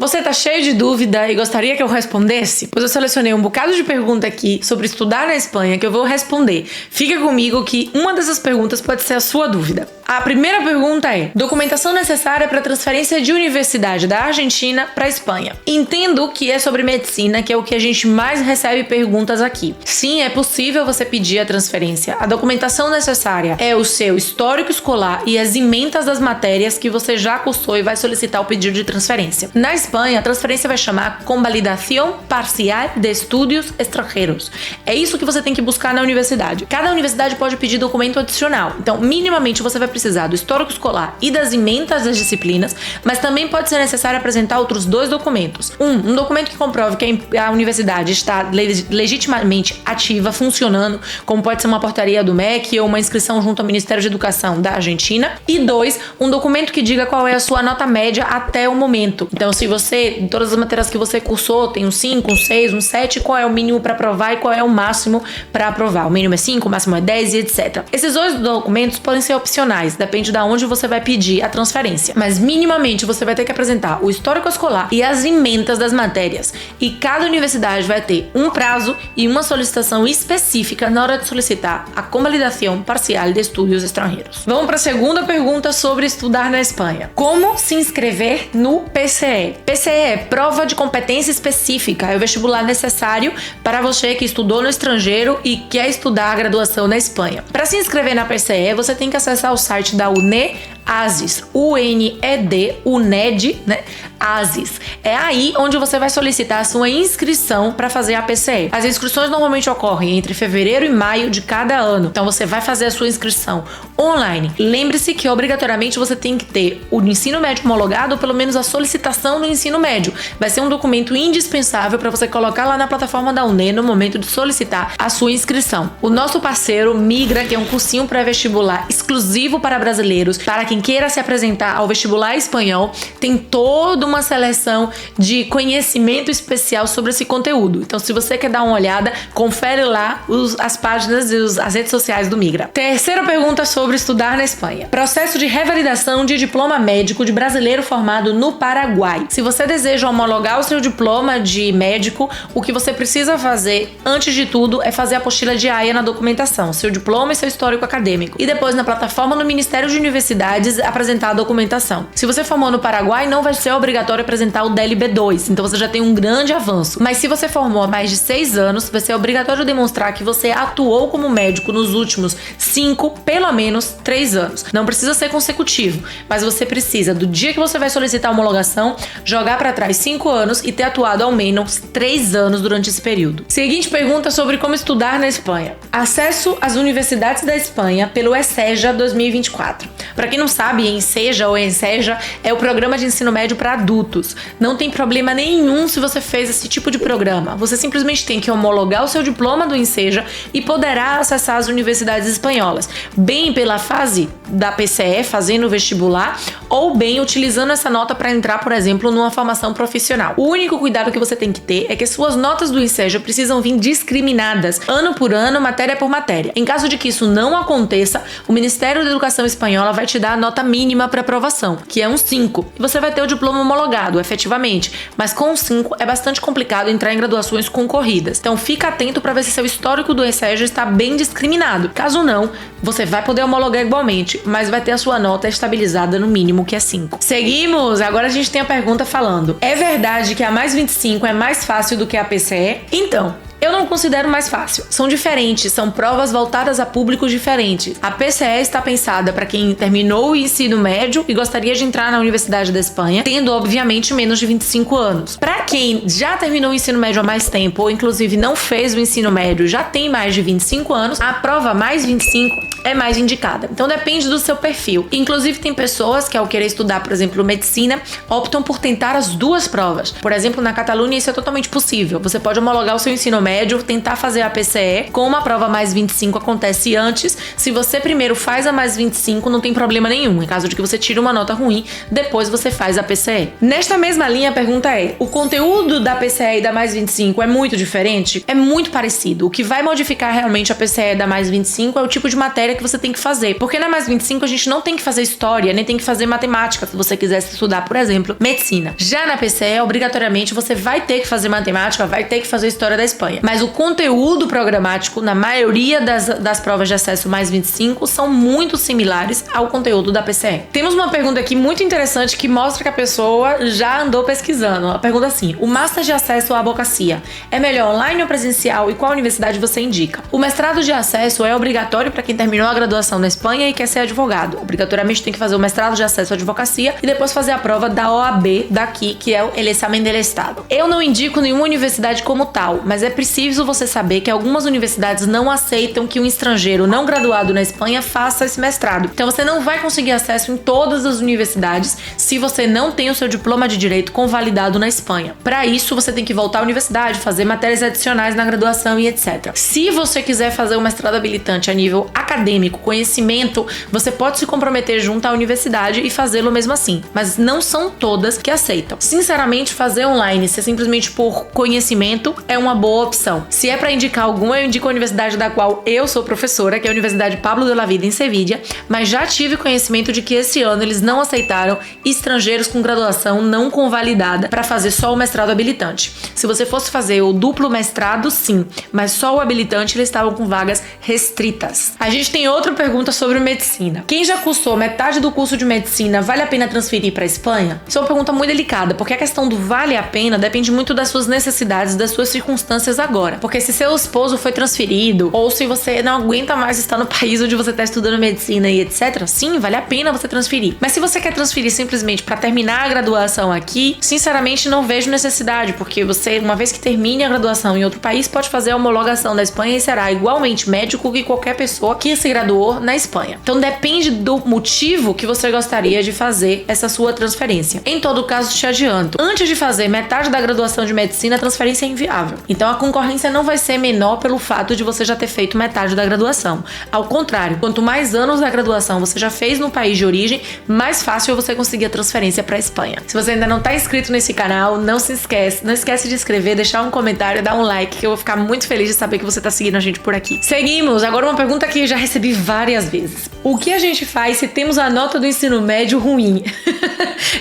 Você tá cheio de dúvida e gostaria que eu respondesse? Pois eu selecionei um bocado de pergunta aqui sobre estudar na Espanha que eu vou responder. Fica comigo que uma dessas perguntas pode ser a sua dúvida. A primeira pergunta é: documentação necessária para transferência de universidade da Argentina para a Espanha. Entendo que é sobre medicina, que é o que a gente mais recebe perguntas aqui. Sim, é possível você pedir a transferência. A documentação necessária é o seu histórico escolar e as ementas das matérias que você já cursou e vai solicitar o pedido de transferência. Na Espanha, a transferência vai chamar Convalidación Parcial de Estudios Extranjeros. É isso que você tem que buscar na universidade. Cada universidade pode pedir documento adicional. Então, minimamente, você vai precisar do histórico escolar e das ementas das disciplinas, mas também pode ser necessário apresentar outros dois documentos. Um documento que comprove que a universidade está legitimamente ativa, funcionando, como pode ser uma portaria do MEC ou uma inscrição junto ao Ministério de Educação da Argentina. E dois, um documento que diga qual é a sua nota média até o momento. Então, se você, em todas as matérias que você cursou, tem um 5, um 6, um 7, qual é o mínimo para aprovar e qual é o máximo para aprovar. O mínimo é 5, o máximo é 10 e etc. Esses dois documentos podem ser opcionais, depende de onde você vai pedir a transferência. Mas minimamente você vai ter que apresentar o histórico escolar e as ementas das matérias. E cada universidade vai ter um prazo e uma solicitação específica na hora de solicitar a Convalidación Parcial de Estudios Extranjeros. Vamos para a segunda pergunta sobre estudar na Espanha. Como se inscrever no PCE? PCE é Prova de Competência Específica, é o vestibular necessário para você que estudou no estrangeiro e quer estudar a graduação na Espanha. Para se inscrever na PCE, você tem que acessar o site da UNEASIS, UNED, né? ASIS. É aí onde você vai solicitar a sua inscrição para fazer a PCE. As inscrições normalmente ocorrem entre fevereiro e maio de cada ano. Então você vai fazer a sua inscrição online. Lembre-se que obrigatoriamente você tem que ter o ensino médio homologado ou pelo menos a solicitação do ensino médio. Vai ser um documento indispensável para você colocar lá na plataforma da UNE no momento de solicitar a sua inscrição. O nosso parceiro Migra, que é um cursinho pré-vestibular exclusivo para brasileiros, para quem queira se apresentar ao vestibular espanhol, tem toda uma seleção de conhecimento especial sobre esse conteúdo. Então, se você quer dar uma olhada, confere lá as páginas e as redes sociais do Migra. Terceira pergunta sobre estudar na Espanha. Processo de revalidação de diploma médico de brasileiro formado no Paraguai. Se você deseja homologar o seu diploma de médico, o que você precisa fazer, antes de tudo, é fazer a apostila de AIA na documentação, seu diploma e seu histórico acadêmico. E depois, na plataforma do Ministério de Universidades, apresentar a documentação. Se você formou no Paraguai, não vai ser obrigatório apresentar o DLB2, então você já tem um grande avanço. Mas se você formou há mais de 6 anos, vai ser obrigatório demonstrar que você atuou como médico nos últimos 5, pelo menos 3 anos. Não precisa ser consecutivo, mas você precisa, do dia que você vai solicitar a homologação, jogar para trás 5 anos e ter atuado ao menos 3 anos durante esse período. Seguinte pergunta sobre como estudar na Espanha. Acesso às universidades da Espanha pelo ESEJA 2024. Para quem não sabe, ENSEJA ou ENSEJA é o programa de ensino médio para adultos. Não tem problema nenhum se você fez esse tipo de programa. Você simplesmente tem que homologar o seu diploma do ENSEJA e poderá acessar as universidades espanholas, bem pela fase da PCE, fazendo o vestibular, ou bem utilizando essa nota para entrar, por exemplo, numa formação profissional. O único cuidado que você tem que ter é que suas notas do ENSEJA precisam vir discriminadas, ano por ano, matéria por matéria. Em caso de que isso não aconteça, o Ministério da Educação Espanhola vai te dar a nota mínima para aprovação, que é um 5. E você vai ter o diploma homologado, efetivamente. Mas com um 5 é bastante complicado entrar em graduações concorridas. Então fica atento para ver se seu histórico do ESEJA está bem discriminado. Caso não, você vai poder homologar igualmente, mas vai ter a sua nota estabilizada no mínimo, que é 5. Seguimos! Agora a gente tem a pergunta falando: é verdade que a mais 25 é mais fácil do que a PCE? Então, eu não considero mais fácil. São diferentes, são provas voltadas a públicos diferentes. A PCE está pensada para quem terminou o ensino médio e gostaria de entrar na Universidade da Espanha, tendo, obviamente, menos de 25 anos. Para quem já terminou o ensino médio há mais tempo, ou inclusive não fez o ensino médio e já tem mais de 25 anos, a prova mais 25 é mais indicada. Então depende do seu perfil. Inclusive tem pessoas que, ao querer estudar, por exemplo, medicina, optam por tentar as duas provas. Por exemplo, na Catalunha isso é totalmente possível. Você pode homologar o seu ensino médio médio, tentar fazer a PCE. Como a prova mais 25 acontece antes, se você primeiro faz a mais 25, não tem problema nenhum. Em caso de que você tire uma nota ruim, depois você faz a PCE. Nesta mesma linha, a pergunta é: o conteúdo da PCE e da mais 25 é muito diferente? É muito parecido. O que vai modificar realmente a PCE da mais 25 é o tipo de matéria que você tem que fazer. Porque na mais 25 a gente não tem que fazer história, nem tem que fazer matemática, se você quisesse estudar, por exemplo, medicina. Já na PCE, obrigatoriamente, você vai ter que fazer matemática, vai ter que fazer história da Espanha. Mas o conteúdo programático, na maioria das provas de acesso mais 25, são muito similares ao conteúdo da PCE. Temos uma pergunta aqui muito interessante que mostra que a pessoa já andou pesquisando. A pergunta é assim: o Master de Acesso à Advocacia é melhor online ou presencial e qual universidade você indica? O mestrado de acesso é obrigatório para quem terminou a graduação na Espanha e quer ser advogado. Obrigatoriamente tem que fazer o mestrado de acesso à advocacia e depois fazer a prova da OAB daqui, que é o exame del Estado. Eu não indico nenhuma universidade como tal, mas é preciso você saber que algumas universidades não aceitam que um estrangeiro não graduado na Espanha faça esse mestrado. Então você não vai conseguir acesso em todas as universidades se você não tem o seu diploma de direito convalidado na Espanha. Para isso, você tem que voltar à universidade, fazer matérias adicionais na graduação e etc. Se você quiser fazer um mestrado habilitante a nível acadêmico, conhecimento, você pode se comprometer junto à universidade e fazê-lo mesmo assim, mas não são todas que aceitam. Sinceramente, fazer online, se é simplesmente por conhecimento, é uma boa opção. Se é para indicar alguma, eu indico a universidade da qual eu sou professora, que é a Universidade Pablo de la Vida em Sevilla, mas já tive conhecimento de que esse ano eles não aceitaram estrangeiros com graduação não convalidada para fazer só o mestrado habilitante. Se você fosse fazer o duplo mestrado, sim, mas só o habilitante eles estavam com vagas restritas. A gente tem outra pergunta sobre medicina. Quem já cursou metade do curso de medicina, vale a pena transferir para a Espanha? Isso é uma pergunta muito delicada, porque a questão do vale a pena depende muito das suas necessidades, das suas circunstâncias agora. Porque se seu esposo foi transferido, ou se você não aguenta mais estar no país onde você está estudando medicina e etc., sim, vale a pena você transferir. Mas se você quer transferir simplesmente para terminar a graduação aqui, sinceramente não vejo necessidade, porque você, uma vez que termine a graduação em outro país, pode fazer a homologação da Espanha e será igualmente médico que qualquer pessoa que se graduou na Espanha. Então depende do motivo que você gostaria de fazer essa sua transferência. Em todo caso, te adianto, antes de fazer metade da graduação de medicina, a transferência é inviável. Então a concorrência não vai ser menor pelo fato de você já ter feito metade da graduação. Ao contrário, quanto mais anos da graduação você já fez no país de origem, mais fácil é você conseguir a transferência para a Espanha. Se você ainda não está inscrito nesse canal, não esquece de inscrever, deixar um comentário, dar um like, que eu vou ficar muito feliz de saber que você está seguindo a gente por aqui. Seguimos! Agora uma pergunta que eu já recebi várias vezes. O que a gente faz se temos a nota do ensino médio ruim?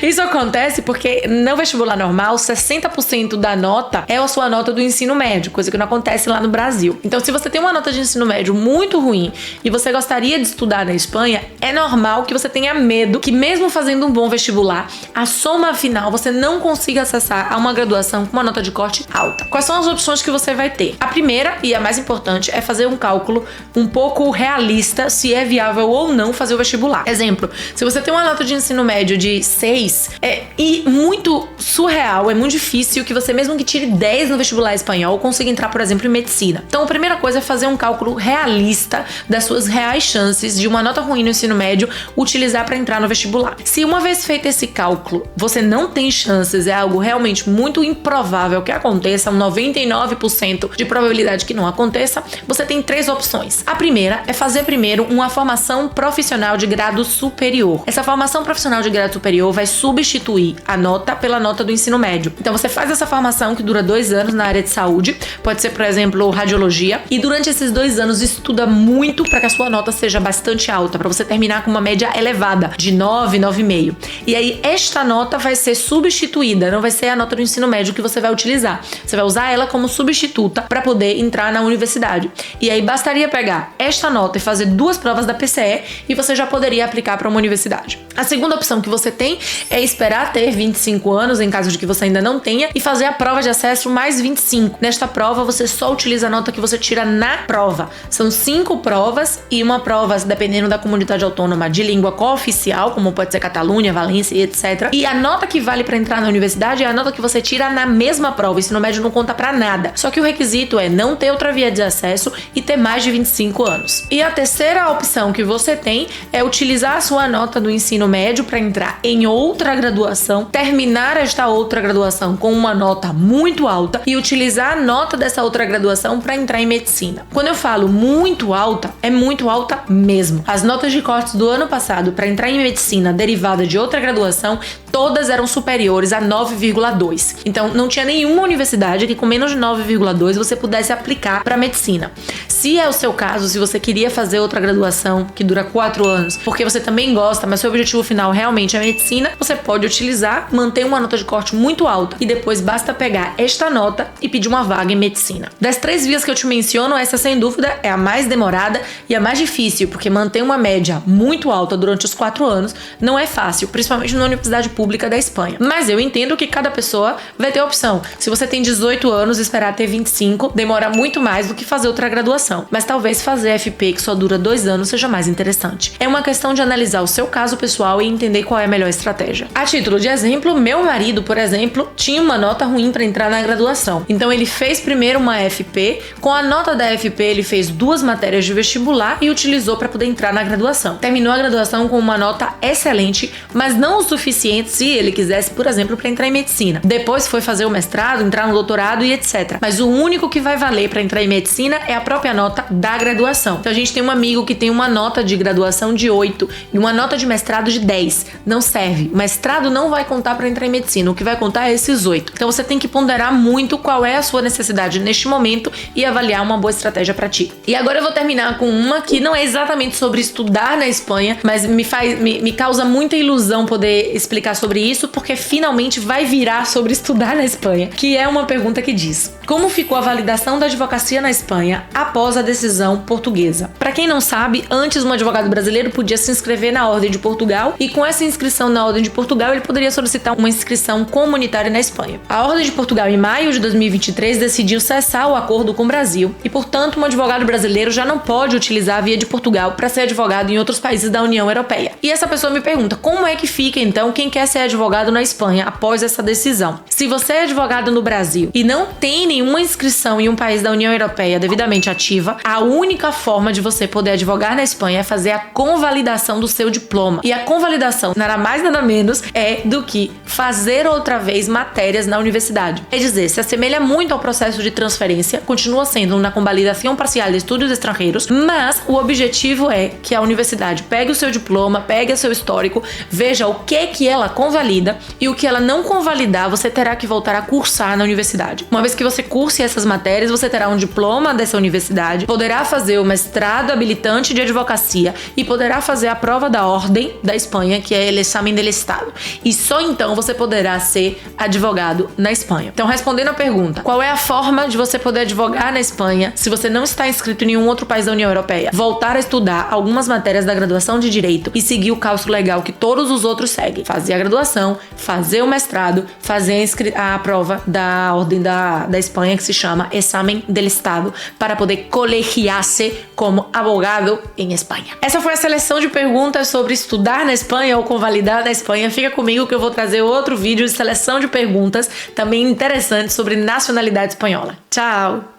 Isso acontece porque no vestibular normal, 60% da nota é a sua nota do ensino médio, coisa que não acontece lá no Brasil. Então, se você tem uma nota de ensino médio muito ruim e você gostaria de estudar na Espanha, é normal que você tenha medo que, mesmo fazendo um bom vestibular, a soma final você não consiga acessar a uma graduação com uma nota de corte alta. Quais são as opções que você vai ter? A primeira, e a mais importante, é fazer um cálculo um pouco realista se é viável ou não fazer o vestibular. Exemplo, se você tem uma nota de ensino médio de 6, e muito surreal, é muito difícil que você, mesmo que tire 10 no vestibular espanhol, consiga entrar, por exemplo, em medicina. Então, a primeira coisa é fazer um cálculo realista das suas reais chances de uma nota ruim no ensino médio utilizar para entrar no vestibular. Se uma vez feito esse cálculo, você não tem chances, é algo realmente muito improvável que aconteça, 99% de probabilidade que não aconteça, você tem 3 opções. A primeira é fazer primeiro uma formação profissional de grado superior. Essa formação profissional de grado superior vai substituir a nota pela nota do ensino médio. Então você faz essa formação que dura 2 anos na área de saúde, pode ser, por exemplo, radiologia, e durante esses 2 anos estuda muito para que a sua nota seja bastante alta, para você terminar com uma média elevada, de 9, 9,5. E aí esta nota vai ser substituída, não vai ser a nota do ensino médio que você vai utilizar. Você vai usar ela como substituta para poder entrar na universidade. E aí bastaria pegar esta nota e fazer 2 provas da PCE e você já poderia aplicar para uma universidade. A segunda opção que você tem é esperar ter 25 anos, em caso de que você ainda não tenha, e fazer a prova de acesso mais 25. Nesta prova, você só utiliza a nota que você tira na prova. São 5 provas e uma prova, dependendo da comunidade autônoma, de língua cooficial, como pode ser Catalunha, Valência e etc. E a nota que vale para entrar na universidade é a nota que você tira na mesma prova. O ensino médio não conta para nada. Só que o requisito é não ter outra via de acesso e ter mais de 25 anos. E a terceira opção que você tem é utilizar a sua nota do ensino médio para entrar em outra graduação, terminar esta outra graduação com uma nota muito alta e utilizar a nota dessa outra graduação para entrar em medicina. Quando eu falo muito alta, é muito alta mesmo. As notas de cortes do ano passado para entrar em medicina derivada de outra graduação, todas eram superiores a 9,2. Então, não tinha nenhuma universidade que com menos de 9,2 você pudesse aplicar para medicina. Se é o seu caso, se você queria fazer outra graduação que dura 4 anos, porque você também gosta, mas seu objetivo final realmente é medicina, você pode utilizar, manter uma nota de corte muito alta e depois basta pegar esta nota e pedir uma vaga em medicina. Das 3 vias que eu te menciono, essa sem dúvida é a mais demorada e a mais difícil, porque manter uma média muito alta durante os 4 anos não é fácil, principalmente na universidade pública da Espanha. Mas eu entendo que cada pessoa vai ter opção. Se você tem 18 anos, esperar ter 25 demora muito mais do que fazer outra graduação. Mas talvez fazer FP, que só dura 2 anos, seja mais interessante. É uma questão de analisar o seu caso pessoal e entender qual é a melhor estratégia. A título de exemplo, meu marido, por exemplo, tinha uma nota ruim para entrar na graduação. Então ele fez primeiro uma FP, com a nota da FP ele fez 2 matérias de vestibular e utilizou para poder entrar na graduação. Terminou a graduação com uma nota excelente, mas não o suficiente se ele quisesse, por exemplo, para entrar em medicina. Depois foi fazer o mestrado, entrar no doutorado e etc. Mas o único que vai valer para entrar em medicina é a própria nota da graduação. Então a gente tem um amigo que tem uma nota de graduação de 8 e uma nota de mestrado de 10. Não serve. O mestrado não vai contar para entrar em medicina. O que vai contar é esses 8. Então você tem que ponderar muito qual é a sua necessidade neste momento e avaliar uma boa estratégia para ti. E agora eu vou terminar com uma que não é exatamente sobre estudar na Espanha, mas me causa muita ilusão poder explicar sobre isso, porque finalmente vai virar sobre estudar na Espanha, que é uma pergunta que diz: como ficou a validação da advocacia na Espanha após a decisão portuguesa? Para quem não sabe, antes um advogado brasileiro podia se inscrever na Ordem de Portugal e com essa inscrição na Ordem de Portugal ele poderia solicitar uma inscrição comunitária na Espanha. A Ordem de Portugal em maio de 2023 decidiu cessar o acordo com o Brasil e, portanto, um advogado brasileiro já não pode utilizar a via de Portugal para ser advogado em outros países da União Europeia. E essa pessoa me pergunta, como é que fica então quem quer ser advogado na Espanha após essa decisão? Se você é advogado no Brasil e não tem nenhuma inscrição em um país da União Europeia devidamente ativa, a única forma de você poder advogar na Espanha é fazer a convalidação do seu diploma. E a convalidação, nada mais nada menos, é do que fazer outra vez matérias na universidade. É dizer, se assemelha muito ao processo de transferência, continua sendo uma convalidação parcial de estudos estrangeiros, mas o objetivo é que a universidade pegue o seu diploma, pegue o seu histórico, veja o que ela convalida e o que ela não convalidar, você terá que voltar a cursar na universidade. Uma vez que você curse essas matérias, você terá um diploma dessa universidade, poderá fazer o mestrado habilitante de advocacia e poderá fazer a prova da Ordem da Espanha, que é o exame del Estado. E só então você poderá ser advogado na Espanha. Então, respondendo a pergunta, qual é a forma de você poder advogar na Espanha se você não está inscrito em nenhum outro país da União Europeia? Voltar a estudar algumas matérias da graduação de Direito e seguir o cálculo legal que todos os outros seguem. Fazer a graduação, fazer o mestrado, fazer a prova da Ordem da Espanha, que se chama Examen del Estado, para poder colegiar-se como abogado em Espanha. Essa foi a seleção de perguntas sobre estudar na Espanha ou convalidar na Espanha. Fica comigo que eu vou trazer outro vídeo de seleção de perguntas também interessantes sobre nacionalidade espanhola. Tchau!